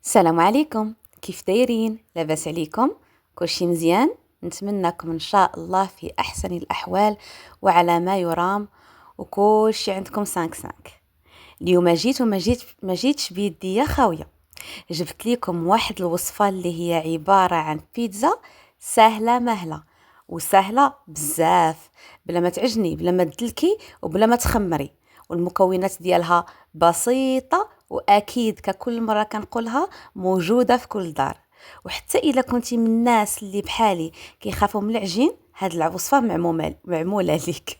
السلام عليكم، كيف دايرين؟ لاباس عليكم؟ كلشي مزيان؟ نتمنىكم ان شاء الله في احسن الاحوال وعلى ما يرام وكلشي عندكم 5 اليوم جيت ما جيتش بيديا خاويه. جبت لكم واحد الوصفه اللي هي عباره عن بيتزا سهله مهله وسهله بزاف، بلا ما تعجني بلا ما تدلكي وبلا ما تخمري، والمكونات ديالها بسيطه واكيد ككل مره كنقولها موجوده في كل دار. وحتى الا كنتي من الناس اللي بحالي كيخافوا من العجين، هاد الوصفه معموله ليك.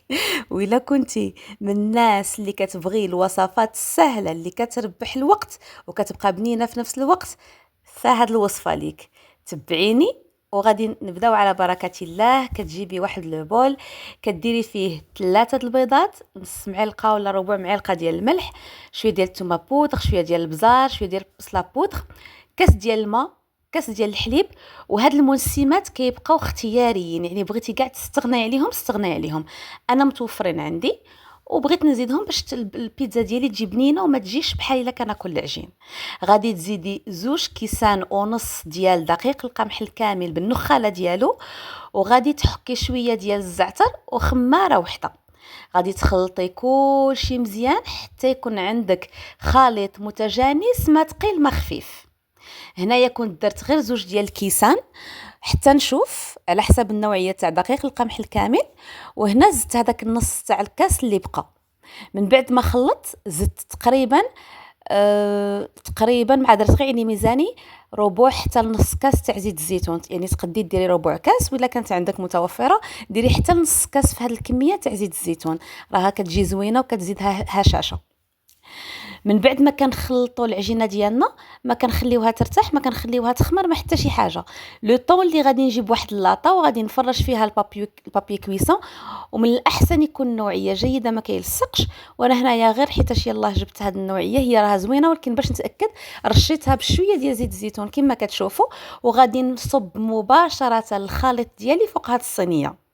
وإلا كنتي من الناس اللي كتبغي الوصفات السهله اللي كتربح الوقت وكتبقى بنينه في نفس الوقت، فهاد الوصفه ليك. تبعيني وغادي نبداو على بركه الله. كتجيبي واحد لوبول، كديري فيه 3 البيضات، نص معلقه ولا ربع معلقه ديال الملح، شويه ديال الثومه بودغ، شويه ديال البزار، شويه ديال البصله بودغ، كاس ديال الماء، كاس ديال الحليب. وهاد المنسمات كيبقاو اختياريين، يعني بغيتي كاع تستغناي عليهم استغناي عليهم، انا متوفرين عندي وبغيت نزيدهم باش البيتزا ديالي تجي بنينه وما تجيش بحال الا كناكل العجين. غادي تزيدي 2 كيسان ديال دقيق القمح الكامل بالنخاله ديالو، وغادي تحكي شويه ديال الزعتر وخماره وحده. غادي تخلطي كلشي مزيان حتى يكون عندك خليط متجانس، ما ثقيل ما خفيف. هنايا كنت درت غير 2 ديال الكيسان حتى نشوف على حسب النوعيه تاع دقيق القمح الكامل، وهنا زدت هذاك النص تاع الكاس اللي بقى. من بعد ما خلطت زدت تقريبا مع درت غير يعني ميزاني ربع حتى نص كاس تاع زيت الزيتون، يعني تقدي ديري ربع كاس ولا كانت عندك متوفره ديري حتى نص كاس في هذه الكميه تاع زيت الزيتون، راها كتجي زوينه وكتزيدها هشاشه. من بعد ما كنخلطوا العجينه ديالنا ما كنخليوها ترتاح، ما كنخليوها تخمر، ما حتى شي حاجه. لو طون اللي غادي نجيب واحد اللاطه وغادي نفرش فيها البابي كويسون، ومن الاحسن يكون نوعيه جيده ما كيلصقش. وانا هنايا غير حيتاش يلاه جبت هذه النوعيه، هي راها زوينه ولكن باش نتاكد رشيتها بشويه ديال زيت الزيتون كما كتشوفوا. وغادي نصب مباشره الخليط ديالي فوق هذه الصينيه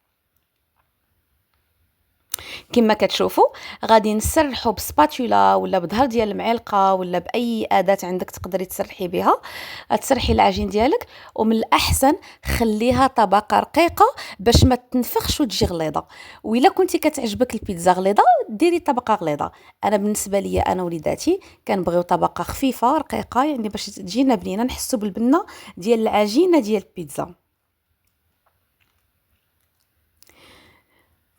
كما كتشوفوا. غادي نسرحوا بسباتولا ولا بظهر ديال المعلقه ولا باي اداه عندك تقدري تسرحي بها، تسرحي العجين ديالك. ومن الاحسن خليها طبقه رقيقه باش ما تنفخش وتجي غليظه. والا كنتي كتعجبك البيتزا غليظه ديري طبقه غليظه. انا بالنسبه لي انا وليداتي كنبغيو طبقه خفيفه رقيقه، يعني باش تجينا بنينه نحسوا بالبنه ديال العجينه ديال البيتزا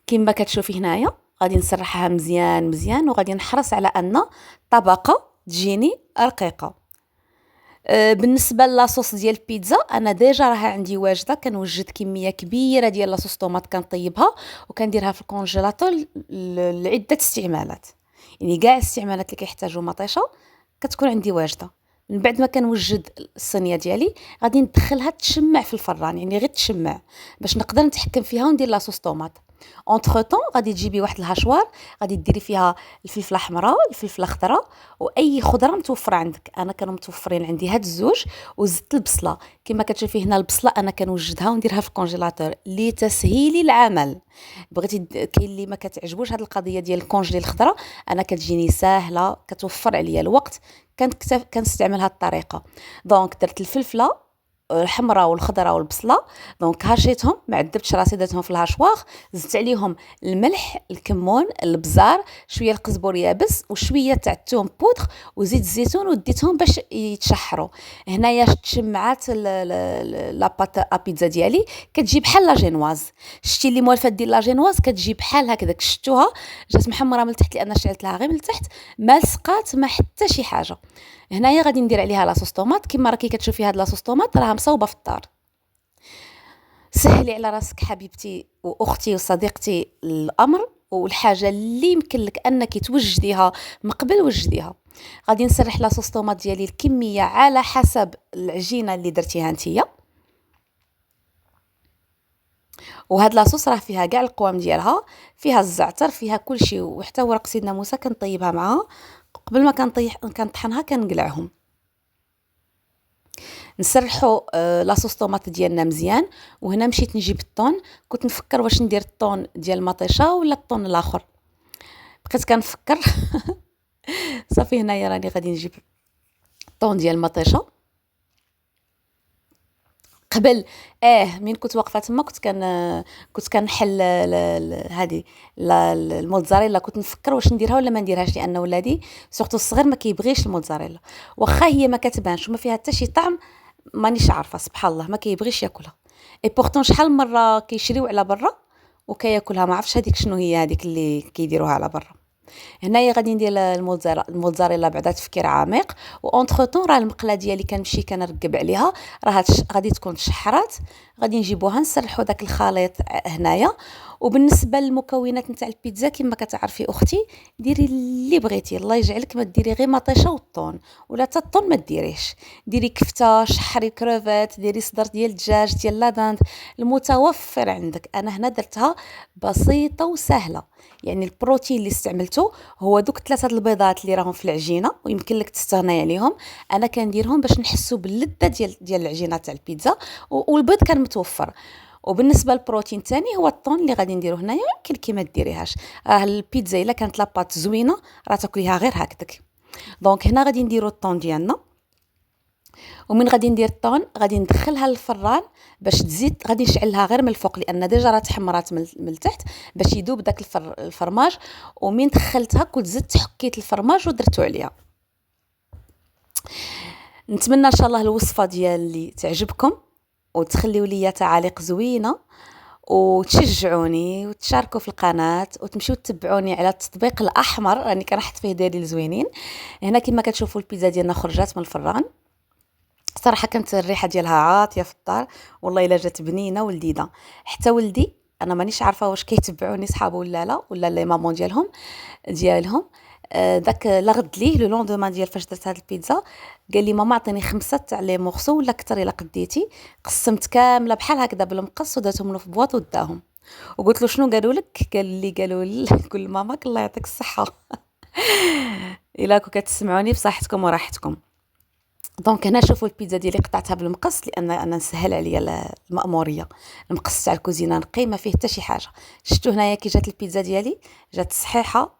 كما كتشوفي هنايا. غادي نسرحها مزيان مزيان وغادي نحرص على ان طبقه تجيني رقيقه. بالنسبه لاصوص ديال البيتزا انا ديجا راها عندي واجده، كنوجد كميه كبيره ديال لاصوص طوماط كنطيبها وكنديرها في الكونجيلاتور لعده استعمالات، يعني كاع الاستعمالات اللي كيحتاجوا مطيشه كتكون عندي واجده. من بعد ما كنوجد الصينيه ديالي غادي ندخلها تشمع في الفران، يعني غير تشمع باش نقدر نتحكم فيها وندير لاصوص طوماط. اونتر طون غادي تجيبي واحد الهاشوار، غادي ديري فيها الفلفله الحمراء الفلفله الخضراء واي خضره متوفره عندك. انا كانوا متوفرين عندي هاد الزوج. وزدت البصله كما كتشوفي هنا، البصله انا كنوجدها ونديرها في الكونجيلاتور لتسهيل العمل. بغيتي كاين اللي ما كتعجبوش هاد القضيه ديال الكونجلي الخضره، انا كتجيني ساهله كتوفر عليا الوقت، كنستعمل هاد الطريقه. دونك درت الفلفله الحمراء والخضراء والبصله، دونك هاشيتهم ما عذبتش راسي درتهم في الهاشواغ. زدت عليهم الملح الكمون البزار شويه القزبر يابس وشويه تاع الثوم بودغ وزيت الزيتون وديتهم باش يتشحروا. هنايا تشمعات لاباط بيتزا ديالي كتجي بحال لا جينواز. شتي اللي موالفه دير لا جينواز كتجي بحال هكذاك، شفتوها جات محمره من التحت لان شعلت لها غير من التحت، ما لصقات ما حتى شي حاجه. هنايا غادي ندير عليها لاصوص طوماط كما راكي كتشوفي. هاد لاصوص طوماط راها مصوبه في الدار. سهلي على راسك حبيبتي واختي وصديقتي الامر، والحاجه اللي يمكن لك انك توجديها مقبل وجديها. غادي نسرح لاصوص طوماط ديالي الكميه على حسب العجينه اللي درتيها نتيا. وهاد لاصوص راه فيها كاع القوام ديالها، فيها الزعتر فيها كلشي، وحتى ورق سيدنا موسى كنطيبها معها قبل ما كنطحنها كنقلعهم. نسرحوا لاصوص طوماط ديالنا مزيان. وهنا مشيت نجيب الطون، كنت نفكر واش ندير الطون ديال المطيشه ولا الطون الاخر، بقيت كنفكر صافي هنايا راني غادي نجيب الطون ديال المطيشه. قبل من كنت واقفه تما كنت كنحل هذه الموتزاريلا، كنت نفكر واش نديرها ولا ما نديرهاش، لان ولادي سورتو الصغير ما كيبغيش الموتزاريلا، واخا هي ما كتبانش وما فيها حتى شي طعم، مانيش عارفه سبحان الله ما كيبغيش ياكلها. اي بورتون شحال من مره كيشريو على برا وكياكلها، ما عرفتش هذيك شنو هي هذيك اللي كيديروها على برا. هنايا غادي ندير الموتزاريلا بعدا تفكير عميق، وانتر طون راه المقله ديالي كنمشي كنرقب عليها، راه غادي تكون تشحرات، غادي نجيبوها نسرحوا داك الخليط هنايا. وبالنسبه للمكونات نتاع البيتزا كما كتعرفي اختي، ديري اللي بغيتي، الله يجعلك ما ديري غير مطيشه والطون، ولا حتى الطون ما ديريش، ديري كفته، شحري كروفيت، ديري صدر ديال الدجاج ديال لاداند، المتوفر عندك. انا هنا درتها بسيطه وسهله، يعني البروتين اللي استعملته هو دوك 3 البيضات اللي راهم في العجينه، ويمكن لك تستغني عليهم، انا كنديرهم باش نحسوا باللذه ديال العجينه تاع البيتزا، والبيض كان متوفر. وبالنسبه للبروتين الثاني هو الطون اللي غادي نديروه هنايا، يمكن كي ديريهاش، راه البيتزا الا كانت لاباط زوينه راه تاكليها غير هكذاك. دونك هنا غادي نديرو الطون ديالنا، ومن غادي ندير الطون غادي ندخلها للفران باش تزيد، غادي نشعلها غير من الفوق لان ديجا راه تحمرات من التحت باش يذوب داك الفرماج. ومن دخلتها كنت زدت حكيت الفرماج ودرتو عليها. نتمنى ان شاء الله الوصفه ديالي تعجبكم، وتخليوا لي تعاليق زوينه، وتشجعوني وتشاركوا في القناه، وتمشيو تتبعوني على التطبيق الاحمر راني كنحط فيه دليل زوينين. هنا كما كتشوفوا البيتزا ديالنا خرجات من الفران، صراحه كانت الريحه ديالها عاطيه في الدار، والله الا جات بنينه ولذيذه. حتى ولدي انا مانيش عارفه واش كيتبعوني صحابه ولا لا، ولا لي مامون ديالهم داك لا غد ليه لو لوندومان ديال فاش درت هاد البيتزا، قال لي ماما عطيني 5 تاع لي مورسو ولا كثر الا قديتي. قسمت كامله بحال هكذا بالمقص ودرتهم له في بواط وداهم، وقلت له شنو قالوا لك؟ قالوا لي قول ماماك الله يعطيك الصحه. الا كنتو كتسمعوني بصحتكم وراحتكم. دونك هنا شوفوا البيتزا ديالي قطعتها بالمقص لان انا نسهل عليا المأموريه، المقص تاع الكوزينه نقي ما فيه حتى شي حاجه. شفتوا هنايا كي جات البيتزا ديالي، جات صحيحه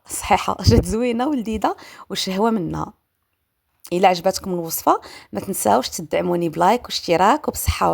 جات زوينه ولذيذه وشهوه منها. الا عجبتكم الوصفه ما تنساوش تدعموني بلايك واشتراك، وبصحه